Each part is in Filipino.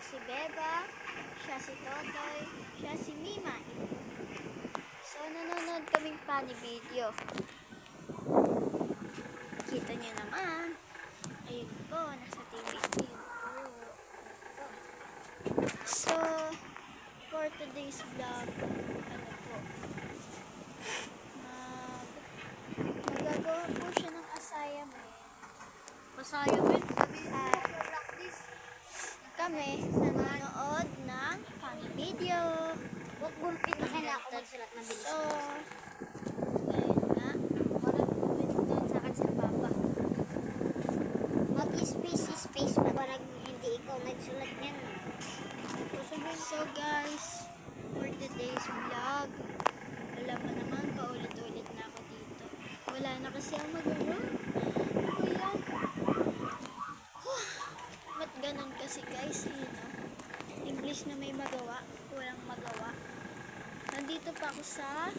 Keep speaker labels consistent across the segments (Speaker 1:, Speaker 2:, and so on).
Speaker 1: si Beba, siya si Totoy, siya si Mimay. So, nanonood kaming funny video. Kita niyo naman. Ayun po, nasa TV ko yun po. So, for today's vlog, magagawa po siya ng assignment.
Speaker 2: Assignment?
Speaker 1: Kami nanonood ng funny video.
Speaker 2: Huwag mong pinahin ako magsulat na bilis.
Speaker 1: So, ayun nga.
Speaker 2: Walang comment doon sa akin sa papa. Mag-space pa. Parang hindi ikaw nagsulat yan.
Speaker 1: So guys, for today's vlog, alam mo naman, paulit-ulit na ako dito. Wala na kasi ang magawa. Kuya. Ba't ganun kasi guys, English na may magawa, walang magawa. Nandito pa ako sa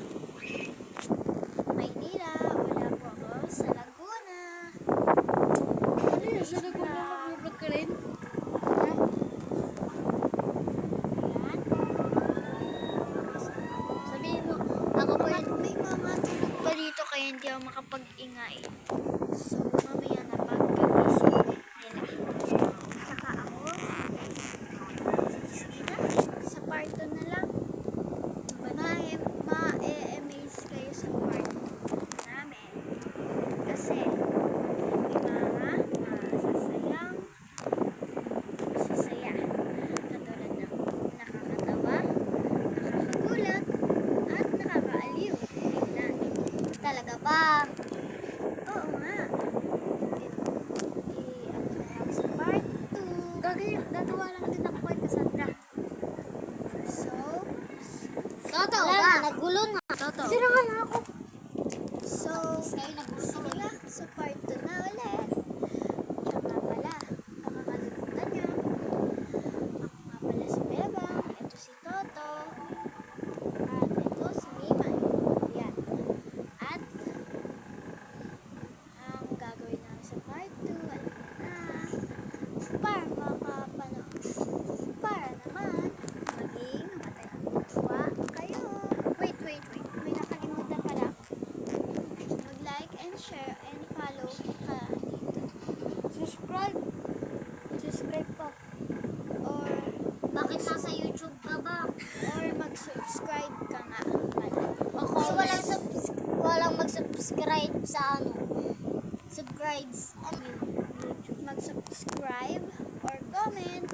Speaker 1: Maynila, wala po ako sa Laguna.
Speaker 2: Ay, sa Laguna mag-vlog ka rin? Sabihin mo, ako po yun.
Speaker 1: May mga tulog pa dito kaya hindi ako makapag-ingay. So, mamaya na pagkagising nila. Saka ako, sige na, sa part 2 na lang. Ma-e-amaze kayo sa part 2 namin. Kasi, may mga masasaya. Katulad ng nakakatawa, nakakagulat, at nakakaaliw. Tingnan.
Speaker 2: Talaga ba?
Speaker 1: Oo nga. Ano na lang sa part 2.
Speaker 2: Gagawa lang din ako kay Cassandra.
Speaker 1: So,
Speaker 2: Toto, ba? Nagulo na.
Speaker 1: Toto.
Speaker 2: Sino nga na ako?
Speaker 1: So,
Speaker 2: Kayo nagulo
Speaker 1: sige na, sa part 2 na ulit. Tsaka pala, ang makalimutan niyo. Ako nga pala si Beba, ito si Toto, at ito si Mimay. Yan. At, ang gagawin namin sa part 2, alam na, para makapanood. Para naman, maging matatawa kayo. Wait. May nakalimutan pala ako. Mag-like and share and follow ka dito.
Speaker 2: Subscribe.
Speaker 1: Subscribe po. Or
Speaker 2: Bakit nasa YouTube ka ba?
Speaker 1: mag-subscribe ka nga pala.
Speaker 2: Kasi walang mag-subscribe sa ano. Subscribes.
Speaker 1: YouTube. Mag-subscribe or comment